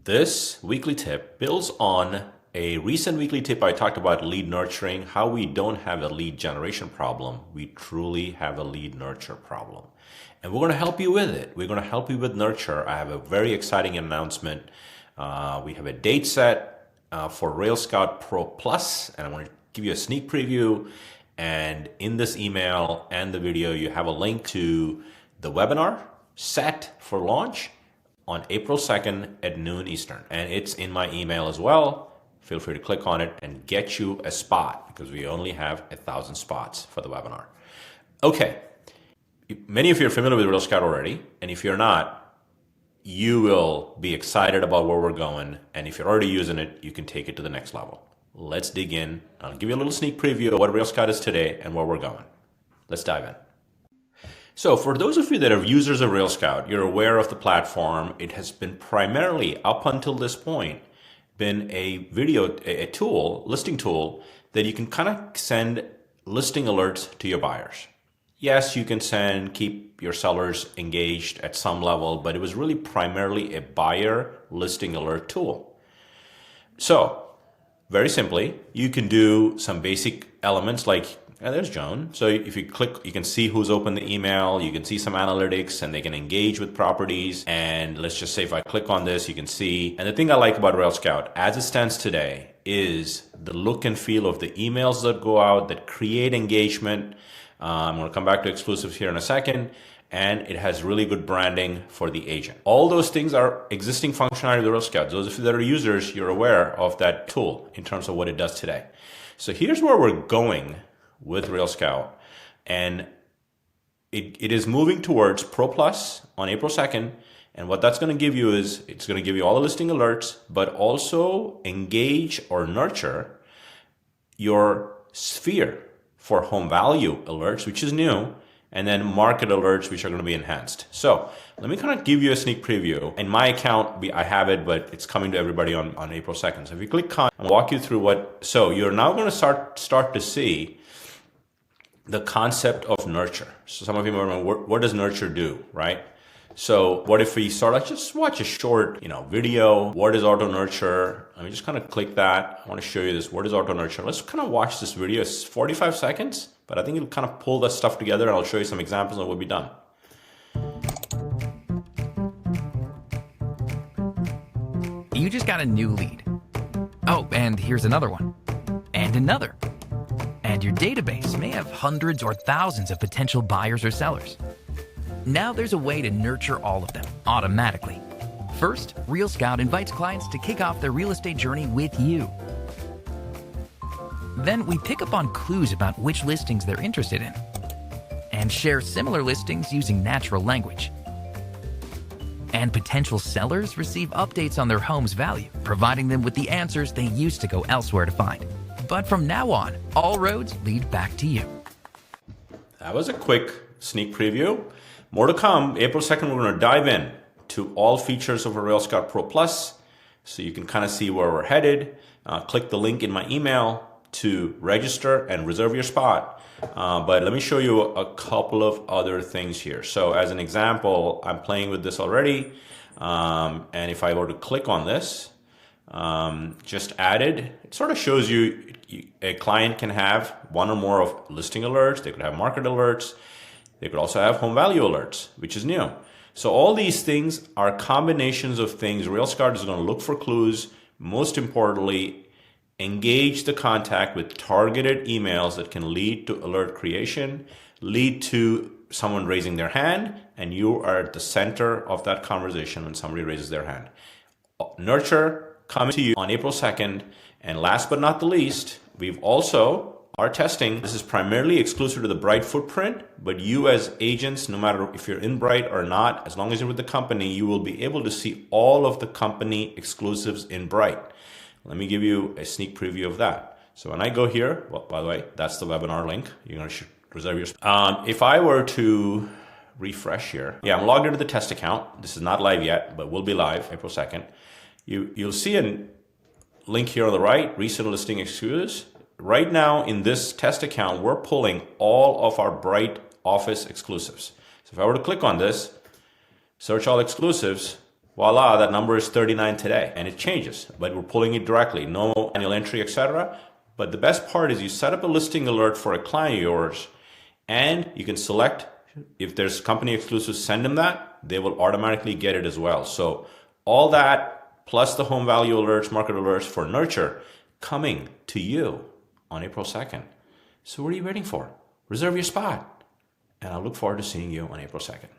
This weekly tip builds on a recent weekly tip I talked about lead nurturing, how we don't have a lead generation problem. We truly have a lead nurture problem. And we're going to help you with it. We're going to help you with nurture. I have a very exciting announcement. We have a date set for RealScout Pro Plus, and I want to give you a sneak preview. And in this email and the video, you have a link to the webinar set for launch on April 2nd at noon Eastern. And it's in my email as well. Feel free to click on it and get you a spot because we only have 1,000 spots for the webinar. Okay, many of you are familiar with RealScout already. And if you're not, you will be excited about where we're going. And if you're already using it, you can take it to the next level. Let's dig in. I'll give you a little sneak preview of what RealScout is today and where we're going. Let's dive in. So for those of you that are users of RealScout, you're aware of the platform. It has been primarily, up until this point, been a listing tool that you can kind of send listing alerts to your buyers. Yes, you can keep your sellers engaged at some level, but it was really primarily a buyer listing alert tool. So very simply, you can do some basic elements like, there's Joan. So if you click, you can see who's opened the email, you can see some analytics, and they can engage with properties. And let's just say if I click on this, you can see. And the thing I like about RealScout, as it stands today, is the look and feel of the emails that go out, that create engagement. I'm going to come back to exclusives here in a second. And it has really good branding for the agent. All those things are existing functionality of the RealScout. Those of you that are users, you're aware of that tool in terms of what it does today. So here's where we're going with RealScout. And it is moving towards Pro Plus on April 2nd. And what that's going to give you is, it's going to give you all the listing alerts, but also engage or nurture your sphere for home value alerts, which is new, and then market alerts, which are going to be enhanced. So let me kind of give you a sneak preview. In my account, I have it, but it's coming to everybody on April 2nd. So if you click on, I'll walk you through so you're now going to start to see the concept of nurture. So some of you might remember, what does nurture do, right? So what if we just watch a short, video? What is auto nurture? Let me just kind of click that. I want to show you this. What is auto nurture? Let's kind of watch this video. It's 45 seconds, but I think it'll kind of pull that stuff together, and I'll show you some examples of what we've done. You just got a new lead. Oh, and here's another one. And another. And your database may have hundreds or thousands of potential buyers or sellers. Now there's a way to nurture all of them automatically. First, RealScout invites clients to kick off their real estate journey with you. Then we pick up on clues about which listings they're interested in and share similar listings using natural language. And potential sellers receive updates on their home's value, providing them with the answers they used to go elsewhere to find. But from now on, all roads lead back to you. That was a quick sneak preview. More to come. April 2nd, we're going to dive in to all features of a RealScout Pro Plus, so you can kind of see where we're headed. Click the link in my email to register and reserve your spot. But let me show you a couple of other things here. So as an example, I'm playing with this already. And if I were to click on this, just added, it sort of shows you a client can have one or more of listing alerts. They could have market alerts. They could also have home value alerts, which is new. So all these things are combinations of things. RealScout is going to look for clues. Most importantly, engage the contact with targeted emails that can lead to alert creation, lead to someone raising their hand, and you are at the center of that conversation when somebody raises their hand. Nurture coming to you on April 2nd. And last but not the least, we've also are testing. This is primarily exclusive to the Bright footprint, but you as agents, no matter if you're in Bright or not, as long as you're with the company, you will be able to see all of the company exclusives in Bright. Let me give you a sneak preview of that. So when I go here, well, by the way, that's the webinar link. You're going to reserve your spot. If I were to refresh here, I'm logged into the test account. This is not live yet, but will be live April 2nd. You'll see a link here on the right, recent listing exclusives. Right now in this test account, we're pulling all of our Bright Office exclusives. So if I were to click on this, search all exclusives, voila, that number is 39 today, and it changes, but we're pulling it directly, no annual entry, etc. But the best part is you set up a listing alert for a client of yours, and you can select if there's company exclusive, send them that. They will automatically get it as well. So all that plus the home value alerts, market alerts for Nurture coming to you on April 2nd. So what are you waiting for? Reserve your spot. And I look forward to seeing you on April 2nd.